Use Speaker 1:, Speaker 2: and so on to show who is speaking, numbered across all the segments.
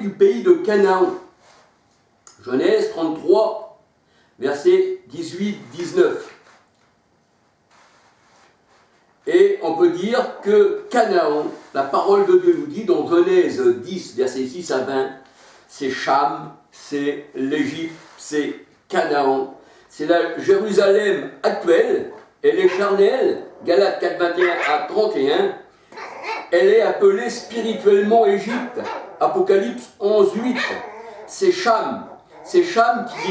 Speaker 1: du pays de Canaan. Genèse 33, versets 18-19. Et on peut dire que Canaan, la parole de Dieu nous dit dans Genèse 10, versets 6 à 20, c'est Cham, c'est l'Égypte, c'est Canaan, c'est la Jérusalem actuelle, elle est charnelle, Galates 4, 21 à 31, elle est appelée spirituellement Égypte, Apocalypse 11, 8, c'est Cham qui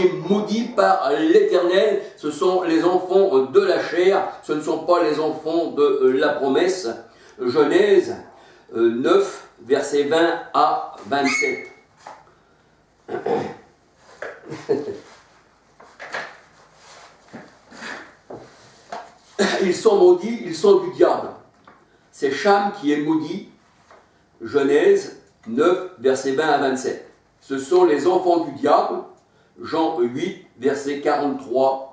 Speaker 1: est maudit par l'Éternel, ce sont les enfants de la chair, ce ne sont pas les enfants de la promesse. Genèse 9, versets 20 à 27. Ils sont maudits, ils sont du diable. C'est Cham qui est maudit. Genèse 9, versets 20 à 27. Ce sont les enfants du diable. Jean 8, versets 43-44.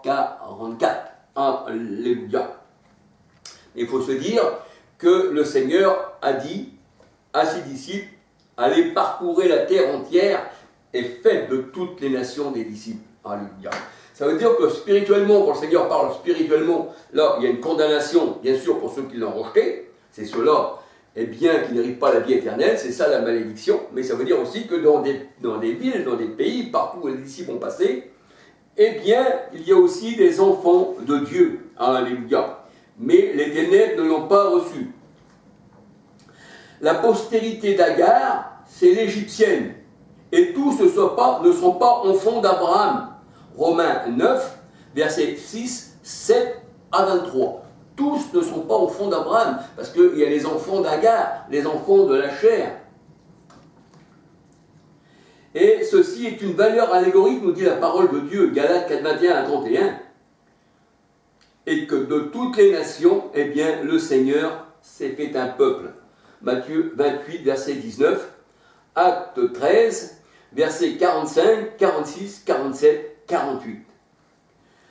Speaker 1: Alléluia. Il faut se dire que le Seigneur a dit à ses disciples, allez parcourir la terre entière et faites de toutes les nations des disciples. Alléluia. Ça veut dire que spirituellement, quand le Seigneur parle spirituellement, là, il y a une condamnation, bien sûr, pour ceux qui l'ont rejeté. C'est ceux-là, eh bien, qui n'héritent pas la vie éternelle. C'est ça la malédiction. Mais ça veut dire aussi que dans des villes, dans des pays, partout où les disciples ont passé, eh bien, il y a aussi des enfants de Dieu. Alléluia. Mais les ténèbres ne l'ont pas reçu. La postérité d'Agar, c'est l'égyptienne. Et tous ne sont pas enfants d'Abraham. Romains 9, versets 6, 7 à 23. Tous ne sont pas enfants d'Abraham, parce qu'il y a les enfants d'Agar, les enfants de la chair. Et ceci est une valeur allégorique, nous dit la parole de Dieu, Galates 4, 21 à 31. Et que de toutes les nations, eh bien, le Seigneur s'est fait un peuple. Matthieu 28, verset 19. Acte 13, versets 45, 46, 47, 48.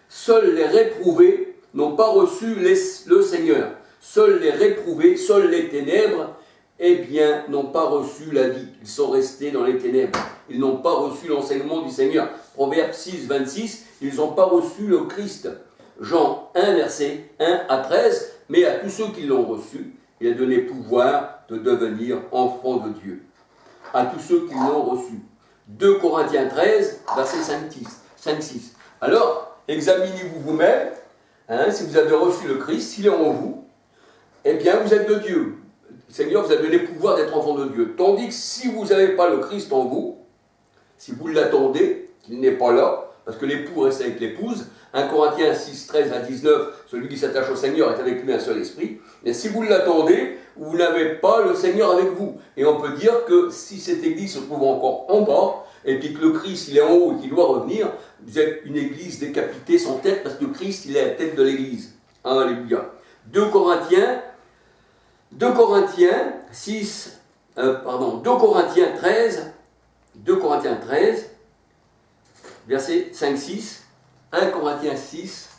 Speaker 1: Seuls les réprouvés n'ont pas reçu le Seigneur. Seuls les réprouvés, seuls les ténèbres, eh bien, n'ont pas reçu la vie. Ils sont restés dans les ténèbres. Ils n'ont pas reçu l'enseignement du Seigneur. Proverbe 6, 26, ils n'ont pas reçu le Christ. Jean 1, verset 1 à 13, mais à tous ceux qui l'ont reçu, il a donné pouvoir de devenir enfants de Dieu. À tous ceux qui l'ont reçu. 2 Corinthiens 13, verset 5, 6. Alors, examinez-vous vous-même, si vous avez reçu le Christ, s'il est en vous, eh bien, vous êtes de Dieu. Le Seigneur vous a donné pouvoir d'être enfant de Dieu. Tandis que si vous n'avez pas le Christ en vous, si vous l'attendez, qu'il n'est pas là, parce que l'époux reste avec l'épouse, 1 Corinthiens 6, 13 à 19, celui qui s'attache au Seigneur est avec lui un seul esprit, mais si vous l'attendez, vous n'avez pas le Seigneur avec vous. Et on peut dire que si cette église se trouve encore en bas, et puis que le Christ il est en haut et qu'il doit revenir, vous êtes une église décapitée sans tête, parce que Christ il est la tête de l'église. Alléluia. 2 Corinthiens 13, verset 5-6, 1 Corinthiens 6,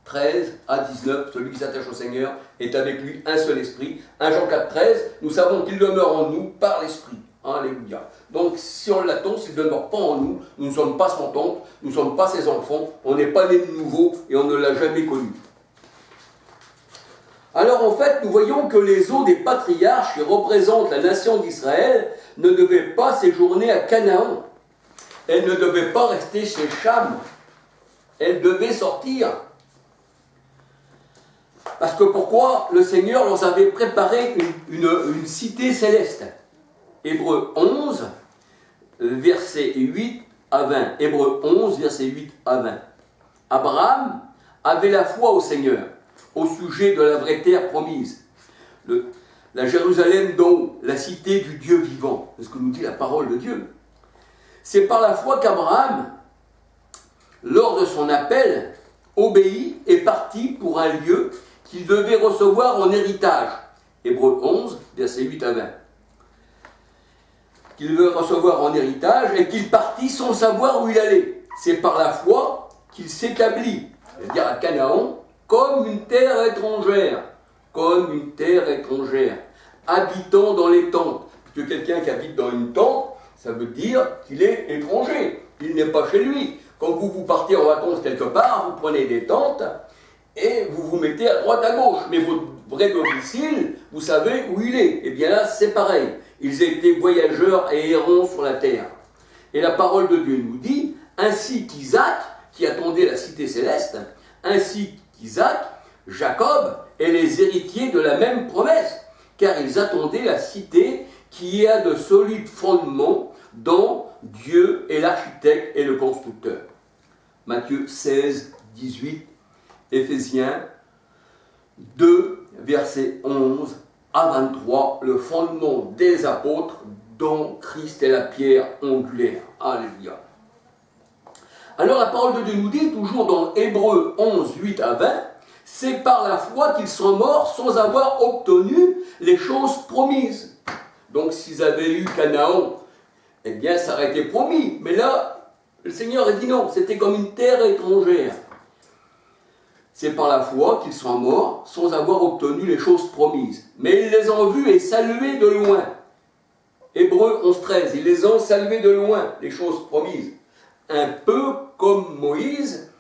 Speaker 1: 13 à 19, celui qui s'attache au Seigneur est avec lui un seul esprit. 1 Jean 4, 13, nous savons qu'il demeure en nous par l'esprit. Alléluia. Donc si on l'attend, s'il ne demeure pas en nous, nous ne sommes pas son temple, nous ne sommes pas ses enfants, on n'est pas né de nouveau et on ne l'a jamais connu. Alors en fait, nous voyons que les os des patriarches qui représentent la nation d'Israël ne devaient pas séjourner à Canaan. Elles ne devaient pas rester chez Cham. Elles devaient sortir. Parce que pourquoi? Le Seigneur leur avait préparé une cité céleste. Hébreux 11, versets 8 à 20. Hébreux 11, versets 8 à 20. Abraham avait la foi au Seigneur, au sujet de la vraie terre promise. La Jérusalem d'en la cité du Dieu vivant. C'est ce que nous dit la parole de Dieu. C'est par la foi qu'Abraham, lors de son appel, obéit et partit pour un lieu qu'il devait recevoir en héritage. Hébreux 11, versets 8 à 20. Qu'il devait recevoir en héritage et qu'il partit sans savoir où il allait. C'est par la foi qu'il s'établit, c'est-à-dire à Canaan, comme une terre étrangère, habitant dans les tentes. Parce que quelqu'un qui habite dans une tente, Ça veut dire qu'il est étranger, il n'est pas chez lui. Quand vous partez en vacances quelque part, vous prenez des tentes et vous vous mettez à droite à gauche. Mais votre vrai domicile, vous savez où il est. Et bien là, c'est pareil. Ils étaient voyageurs et errants sur la terre. Et la parole de Dieu nous dit, ainsi qu'Isaac, qui attendait la cité céleste, ainsi qu'Isaac, Jacob et les héritiers de la même promesse, car ils attendaient la cité qui a de solides fondements dont Dieu est l'architecte et le constructeur. Matthieu 16, 18, Éphésiens 2, versets 11 à 23, le fondement des apôtres dont Christ est la pierre angulaire. Alléluia. Alors la parole de Dieu nous dit, toujours dans Hébreux 11, 8 à 20, c'est par la foi qu'ils sont morts sans avoir obtenu les choses promises. Donc s'ils avaient eu Canaan, eh bien ça aurait été promis. Mais là, le Seigneur a dit non, c'était comme une terre étrangère. C'est par la foi qu'ils sont morts sans avoir obtenu les choses promises. Mais ils les ont vus et salués de loin. Hébreux 11, 13, ils les ont salués de loin, les choses promises. Un peu comme Moïse,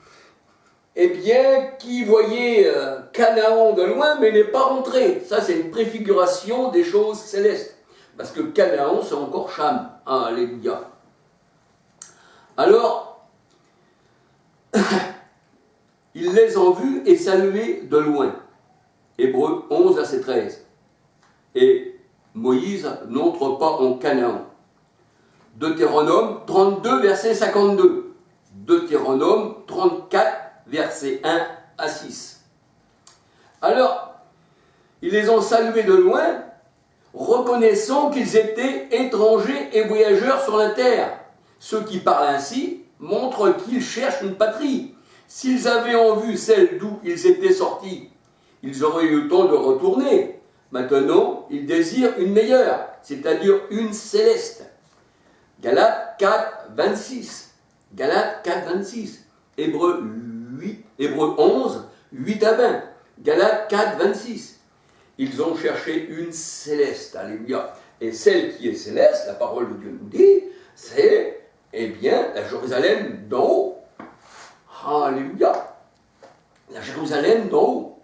Speaker 1: eh bien, qui voyait Canaan de loin, mais n'est pas rentré. Ça, c'est une préfiguration des choses célestes. Parce que Canaan, c'est encore Cham. Alléluia. Alors, ils les ont vus et salués de loin. Hébreux 11, verset 13. Et Moïse n'entre pas en Canaan. Deutéronome 32, verset 52. Deutéronome 34, verset 1 à 6. Alors, ils les ont salués de loin, reconnaissant qu'ils étaient étrangers et voyageurs sur la terre. Ceux qui parlent ainsi montrent qu'ils cherchent une patrie. S'ils avaient en vue celle d'où ils étaient sortis, ils auraient eu le temps de retourner. Maintenant, ils désirent une meilleure, c'est-à-dire une céleste. Galates 4, 26. Galates 4, 26. Hébreux 11, 8 à 20. Galates 4, 26. Ils ont cherché une céleste. Alléluia. Et celle qui est céleste, la parole de Dieu nous dit, c'est, eh bien, la Jérusalem d'en haut. Alléluia. La Jérusalem d'en haut.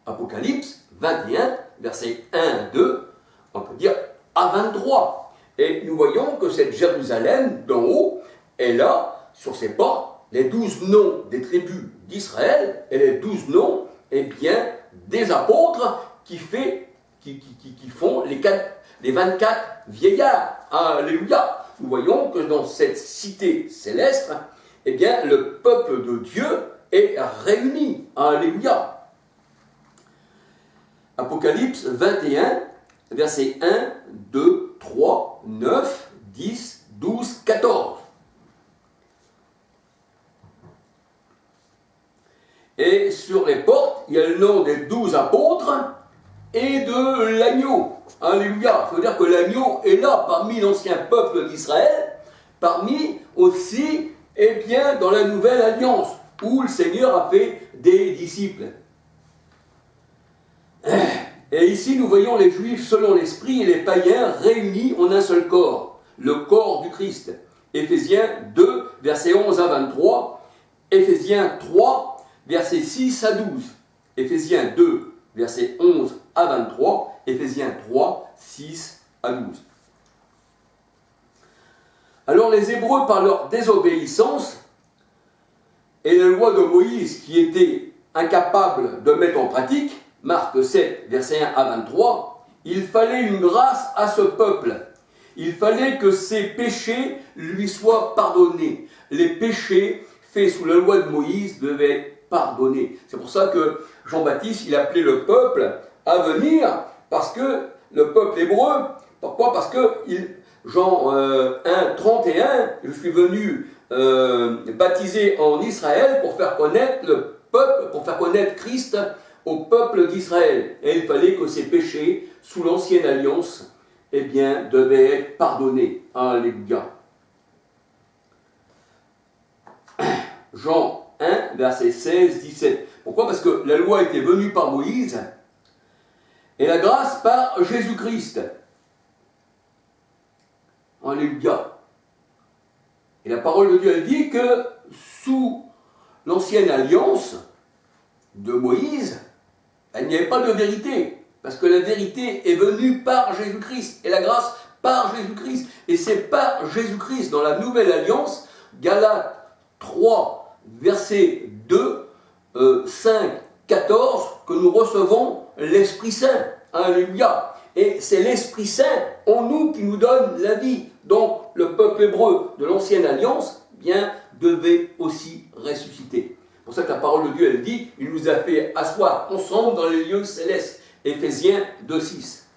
Speaker 1: Apocalypse 21, versets 1 à 2, on peut dire à 23. Et nous voyons que cette Jérusalem d'en haut, elle a sur ses portes les 12 noms des tribus d'Israël et les 12 noms, eh bien, des apôtres qui font les 24 vieillards. Alléluia. Nous voyons que dans cette cité céleste, eh bien, le peuple de Dieu est réuni. Alléluia. Apocalypse 21, versets 1, 2, 3, 9, 10, 12, 14. Et sur les portes, il y a le nom des 12 apôtres et de l'agneau. Alléluia. Ça veut dire que l'agneau est là parmi l'ancien peuple d'Israël, parmi aussi, eh bien, dans la nouvelle alliance, où le Seigneur a fait des disciples. Et ici, nous voyons les Juifs selon l'Esprit et les païens réunis en un seul corps, le corps du Christ. Éphésiens 2, versets 11 à 23, Éphésiens 3, versets 6 à 12, Éphésiens 2, versets 11 à 23, Éphésiens 3, 6 à 12. Alors les Hébreux, par leur désobéissance et la loi de Moïse qui était incapable de mettre en pratique, Marc 7, verset 1 à 23, il fallait une grâce à ce peuple. Il fallait que ses péchés lui soient pardonnés. Les péchés faits sous la loi de Moïse devaient être pardonnés. C'est pour ça que Jean-Baptiste, il appelait le peuple à venir, parce que le peuple hébreu, pourquoi ? Parce que Jean 1, 31, je suis venu baptiser en Israël pour faire connaître le peuple, pour faire connaître Christ au peuple d'Israël. Et il fallait que ses péchés, sous l'ancienne alliance, eh bien, devaient être pardonnés. Alléluia. Jean 1, versets 16, 17. Pourquoi ? Parce que la loi était venue par Moïse et la grâce par Jésus-Christ. Alléluia. Et la parole de Dieu, elle dit que sous l'ancienne alliance de Moïse, il n'y avait pas de vérité. Parce que la vérité est venue par Jésus-Christ. Et la grâce par Jésus-Christ. Et c'est par Jésus-Christ, dans la nouvelle alliance, Galates 3, verset 2, 5, 14, que nous recevons l'Esprit Saint. Alléluia. Et c'est l'Esprit Saint en nous qui nous donne la vie. Donc le peuple hébreu de l'ancienne alliance, bien, devait aussi ressusciter. C'est pour ça que la parole de Dieu, elle dit, il nous a fait asseoir ensemble dans les lieux célestes. Éphésiens 2, 6.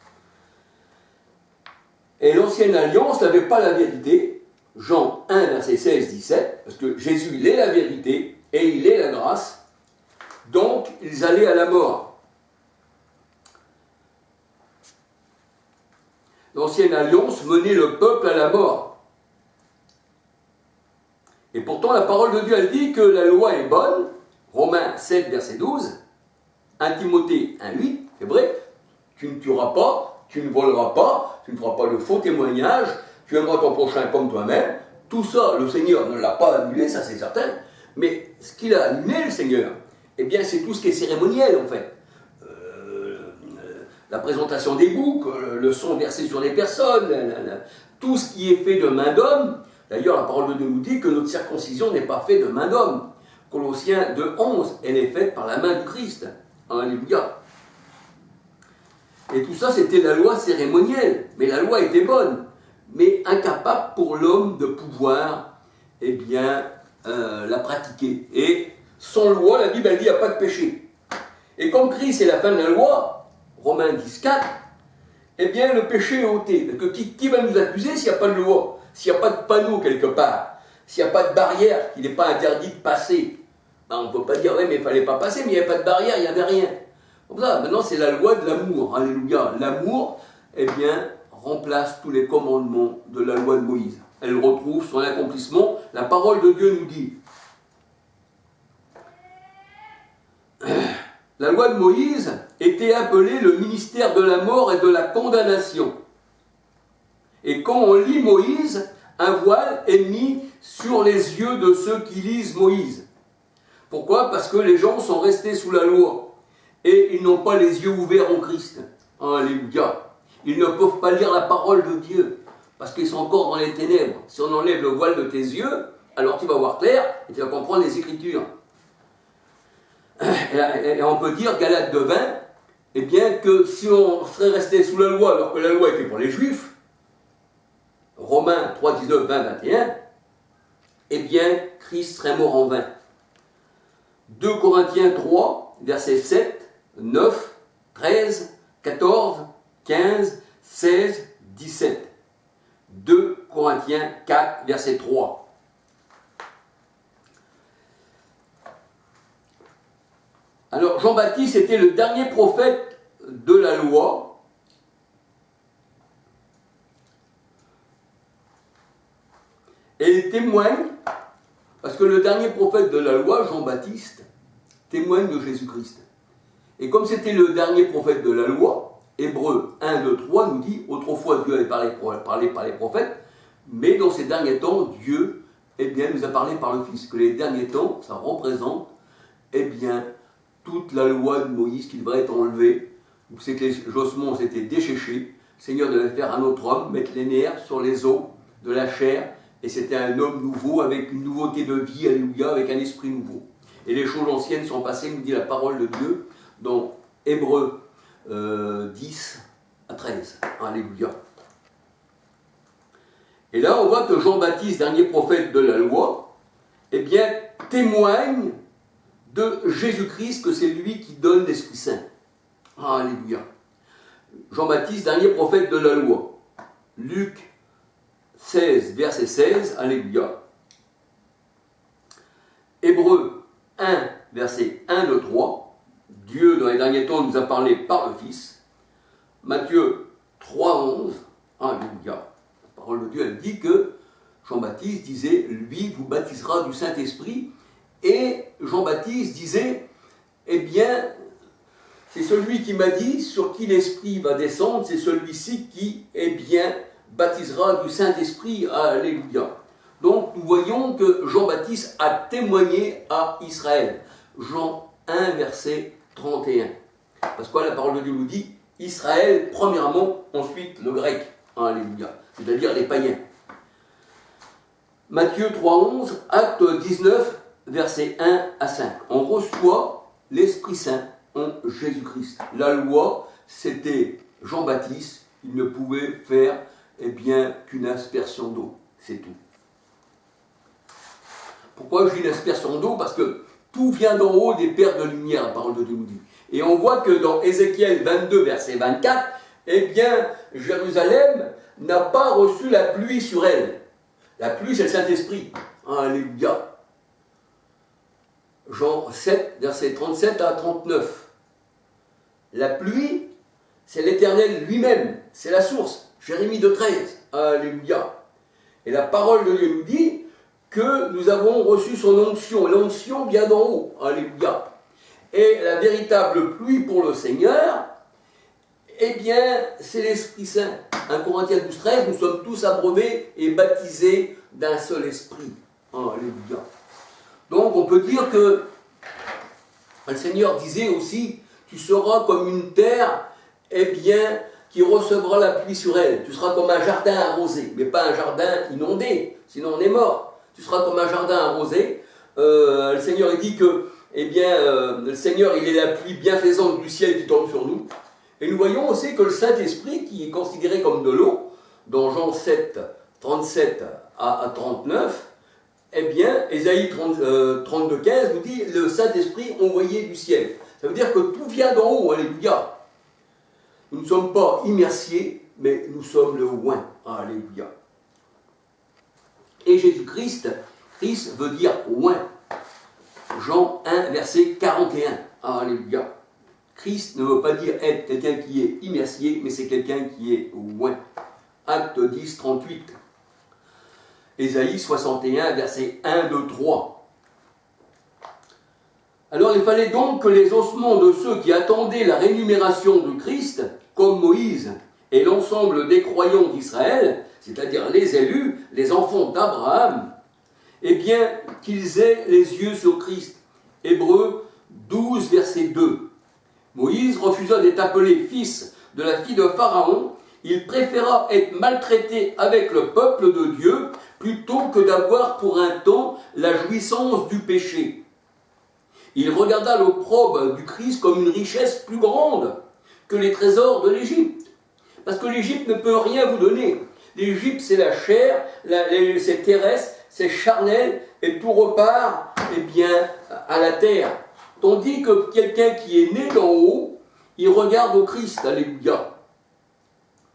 Speaker 1: Et l'ancienne alliance n'avait pas la vérité. Jean 1, verset 16, 17, parce que Jésus, il est la vérité et il est la grâce. Donc, ils allaient à la mort. L'ancienne alliance menait le peuple à la mort. Et pourtant, la parole de Dieu, elle dit que la loi est bonne. Romains 7, verset 12. 1 Timothée 1, 8. C'est vrai, tu ne tueras pas, tu ne voleras pas, tu ne feras pas de faux témoignages, tu aimeras ton prochain comme toi-même. Tout ça, le Seigneur ne l'a pas annulé, ça c'est certain. Mais ce qu'il a annulé, le Seigneur, eh bien c'est tout ce qui est cérémoniel en fait. La présentation des boucs, le sang versé sur les personnes, tout ce qui est fait de main d'homme. D'ailleurs, la parole de Dieu nous dit que notre circoncision n'est pas faite de main d'homme. Colossiens 2, 11, elle est faite par la main du Christ. Alléluia. Et tout ça, c'était la loi cérémonielle. Mais la loi était bonne, mais incapable pour l'homme de pouvoir, eh bien, la pratiquer. Et sans loi, la Bible, elle dit, il n'y a pas de péché. Et comme Christ est la fin de la loi, Romains 10, 4, eh bien, le péché est ôté. Parce que qui va nous accuser s'il n'y a pas de loi? S'il n'y a pas de panneau quelque part? S'il n'y a pas de barrière, qu'il n'est pas interdit de passer? Ben, on ne peut pas dire, oui, mais il ne fallait pas passer, mais il n'y avait pas de barrière, il n'y avait rien. Comme ça, maintenant, c'est la loi de l'amour. Alléluia. L'amour, eh bien, remplace tous les commandements de la loi de Moïse. Elle retrouve son accomplissement. La parole de Dieu nous dit. La loi de Moïse était appelée le ministère de la mort et de la condamnation. Et quand on lit Moïse, un voile est mis sur les yeux de ceux qui lisent Moïse. Pourquoi? Parce que les gens sont restés sous la loi. Et ils n'ont pas les yeux ouverts en Christ. Alléluia. Ils ne peuvent pas lire la parole de Dieu, parce qu'ils sont encore dans les ténèbres. Si on enlève le voile de tes yeux, alors tu vas voir clair, et tu vas comprendre les Écritures. Et on peut dire, Galates 2, 20, eh bien que si on serait resté sous la loi, alors que la loi était pour les Juifs, Romains 3, 19, 20, 21, eh bien, Christ serait mort en vain. 2 Corinthiens 3, versets 7, 9, 13, 14, 15, 16, 17. 2 Corinthiens 4, verset 3. Alors, Jean-Baptiste était le dernier prophète de la loi. Et il témoigne, parce que le dernier prophète de la loi, Jean-Baptiste, témoigne de Jésus-Christ. Et comme c'était le dernier prophète de la loi, Hébreux 1, 2, 3 nous dit, autrefois Dieu avait parlé par les prophètes, mais dans ces derniers temps, Dieu, eh bien, nous a parlé par le Fils. Que les derniers temps, ça représente, eh bien, toute la loi de Moïse qui devrait être enlevée. Donc c'est que les ossements étaient déchéchés. Le Seigneur devait faire un autre homme, mettre les nerfs sur les os de la chair, et c'était un homme nouveau, avec une nouveauté de vie, alléluia, avec un esprit nouveau. Et les choses anciennes sont passées, nous dit la parole de Dieu, dans Hébreux 10 à 13. Alléluia. Et là, on voit que Jean-Baptiste, dernier prophète de la loi, eh bien, témoigne de Jésus-Christ, que c'est lui qui donne l'Esprit Saint. Alléluia. Jean-Baptiste, dernier prophète de la loi. Luc 16, verset 16, alléluia. Hébreux 1, verset 1, 2, 3. Dieu, dans les derniers temps, nous a parlé par le Fils. Matthieu 3, 11, alléluia. La parole de Dieu, elle dit que Jean-Baptiste disait, lui vous baptisera du Saint-Esprit. Et Jean-Baptiste disait, eh bien, c'est celui qui m'a dit, sur qui l'Esprit va descendre, c'est celui-ci qui, eh bien, baptisera du Saint-Esprit. Alléluia. Donc nous voyons que Jean-Baptiste a témoigné à Israël. Jean 1, verset 31. Parce que la parole de Dieu nous dit Israël, premièrement, ensuite le grec. Alléluia. C'est-à-dire les païens. Matthieu 3,11, Acte 19, versets 1 à 5. On reçoit l'Esprit Saint en Jésus-Christ. La loi, c'était Jean-Baptiste, il ne pouvait faire qu'une aspersion d'eau. C'est tout. Pourquoi je dis une aspersion d'eau? Parce que tout vient d'en haut des pères de lumière, la parole de Dieu nous dit. Et on voit que dans Ézéchiel 22, verset 24, Jérusalem n'a pas reçu la pluie sur elle. La pluie, c'est le Saint-Esprit. Alléluia. Jean 7, versets 37 à 39. La pluie, c'est l'Éternel lui-même. C'est la source. Jérémie 2,13. Alléluia. Et la parole de Dieu nous dit que nous avons reçu son onction. L'onction vient d'en haut. Alléluia. Et la véritable pluie pour le Seigneur, c'est l'Esprit Saint. 1 Corinthiens 12,13, nous sommes tous abreuvés et baptisés d'un seul esprit. Alléluia. Donc on peut dire que le Seigneur disait aussi, tu seras comme une terre, qui recevra la pluie sur elle. Tu seras comme un jardin arrosé, mais pas un jardin inondé, sinon on est mort. Tu seras comme un jardin arrosé. Le Seigneur il dit que, le Seigneur il est la pluie bienfaisante du ciel qui tombe sur nous. Et nous voyons aussi que le Saint-Esprit, qui est considéré comme de l'eau, dans Jean 7, 37 à 39, Ésaïe 32, 15 nous dit le Saint-Esprit envoyé du ciel. Ça veut dire que tout vient d'en haut, alléluia. Nous ne sommes pas immersiers, mais nous sommes le oint, alléluia. Et Jésus-Christ, Christ veut dire oint. Jean 1, verset 41, alléluia. Christ ne veut pas dire être quelqu'un qui est immersié, mais c'est quelqu'un qui est oint. Acte 10, 38. Ésaïe 61, versets 1, 2, 3. Alors il fallait donc que les ossements de ceux qui attendaient la rémunération de Christ, comme Moïse et l'ensemble des croyants d'Israël, c'est-à-dire les élus, les enfants d'Abraham, qu'ils aient les yeux sur Christ. Hébreux 12, verset 2. Moïse refusa d'être appelé fils de la fille de Pharaon. Il préféra être maltraité avec le peuple de Dieu plutôt que d'avoir pour un temps la jouissance du péché. Il regarda l'opprobre du Christ comme une richesse plus grande que les trésors de l'Égypte. Parce que l'Égypte ne peut rien vous donner. L'Égypte, c'est la chair, c'est terrestre, c'est charnel, et tout repart à la terre. Tandis que quelqu'un qui est né d'en haut, il regarde au Christ, alléluia.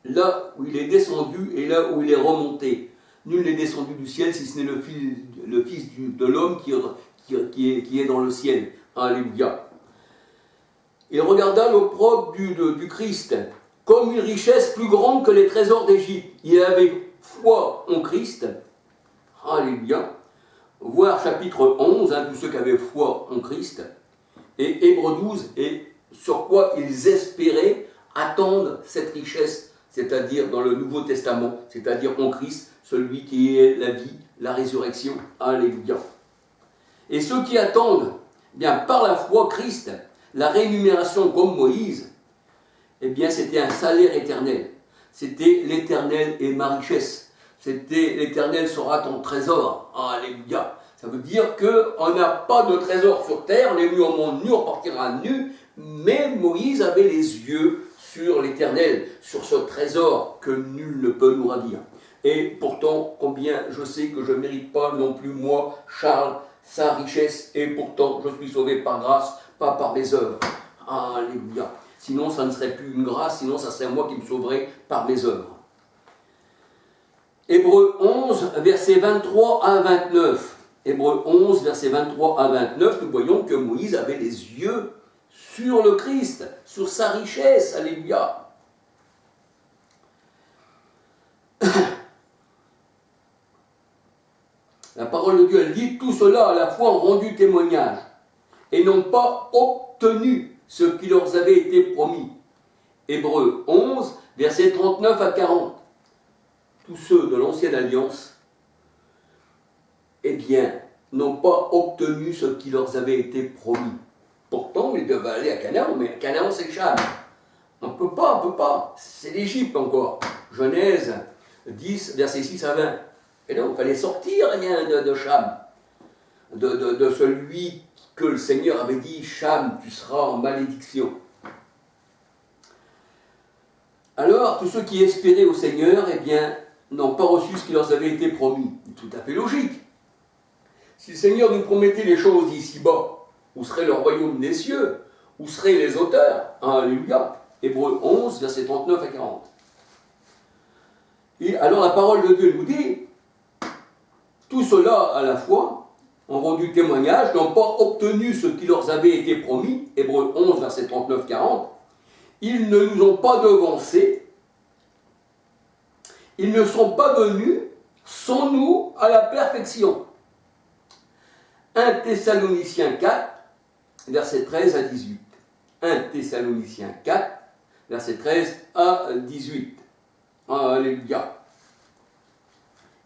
Speaker 1: Là où il est descendu et là où il est remonté. Nul n'est descendu du ciel si ce n'est le Fils de l'homme qui est dans le ciel. Alléluia. Il regarda l'opprobre du Christ comme une richesse plus grande que les trésors d'Égypte. Il avait foi en Christ. Alléluia. Voir chapitre 11, tous ceux qui avaient foi en Christ. Et Hébreux 12, et sur quoi ils espéraient attendre cette richesse, c'est-à-dire dans le Nouveau Testament, c'est-à-dire en Christ, celui qui est la vie, la résurrection. Alléluia. Et ceux qui attendent, par la foi Christ, la rémunération comme Moïse, c'était un salaire éternel. C'était l'éternel et ma richesse. C'était l'éternel sera ton trésor. Alléluia. Ça veut dire qu'on n'a pas de trésor sur terre, on est venu au monde nu, on partira nu, mais Moïse avait les yeux sur l'éternel, sur ce trésor que nul ne peut nous ravir. Et pourtant, combien je sais que je ne mérite pas non plus moi, Charles, sa richesse, et pourtant je suis sauvé par grâce, pas par mes œuvres. Alléluia. Sinon, ça ne serait plus une grâce, sinon ça serait moi qui me sauverais par mes œuvres. Hébreux 11, versets 23 à 29. Hébreux 11, versets 23 à 29, nous voyons que Moïse avait les yeux sur le Christ, sur sa richesse. Alléluia. La parole de Dieu, elle dit, tout cela à la fois ont rendu témoignage et n'ont pas obtenu ce qui leur avait été promis. Hébreux 11, versets 39 à 40. tous ceux de l'ancienne alliance, eh bien, n'ont pas obtenu ce qui leur avait été promis. Pourtant, ils devaient aller à Canaan, mais Canaan c'est Cham. On ne peut pas, c'est l'Égypte encore. Genèse 10, versets 6 à 20. Et donc, il fallait sortir de Cham, de celui que le Seigneur avait dit, Cham, tu seras en malédiction. Alors, tous ceux qui espéraient au Seigneur, eh bien, n'ont pas reçu ce qui leur avait été promis. Tout à fait logique. Si le Seigneur nous promettait les choses ici-bas, où serait le royaume des cieux? Où seraient les auteurs? Alléluia. Hébreux 11, versets 39 à 40. Et alors la parole de Dieu nous dit, tout cela à la fois ont rendu témoignage, n'ont pas obtenu ce qui leur avait été promis, Hébreux 11, versets 39-40, ils ne nous ont pas devancés, ils ne sont pas venus sans nous à la perfection. 1 Thessaloniciens 4, versets 13 à 18. 1 Thessaloniciens 4, versets 13 à 18. Alléluia.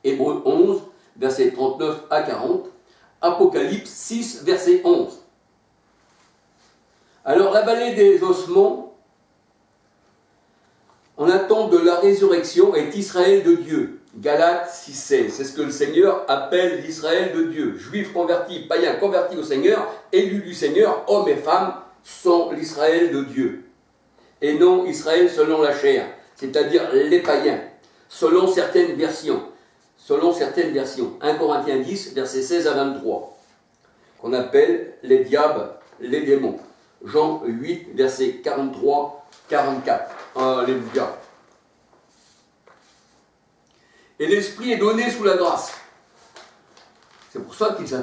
Speaker 1: Hébreux 11, versets 39 à 40. Apocalypse 6, verset 11. Alors, la vallée des ossements, en attente de la résurrection, est Israël de Dieu. Galates 6, 16. C'est ce que le Seigneur appelle l'Israël de Dieu. Juifs convertis, païens convertis au Seigneur, élus du Seigneur, hommes et femmes, sont l'Israël de Dieu. Et non Israël selon la chair, c'est-à-dire les païens, selon certaines versions. 1 Corinthiens 10, versets 16 à 23, qu'on appelle les diables, les démons. Jean 8, versets 43-44. Alléluia. Et l'Esprit est donné sous la grâce. C'est pour ça qu'il s'appelle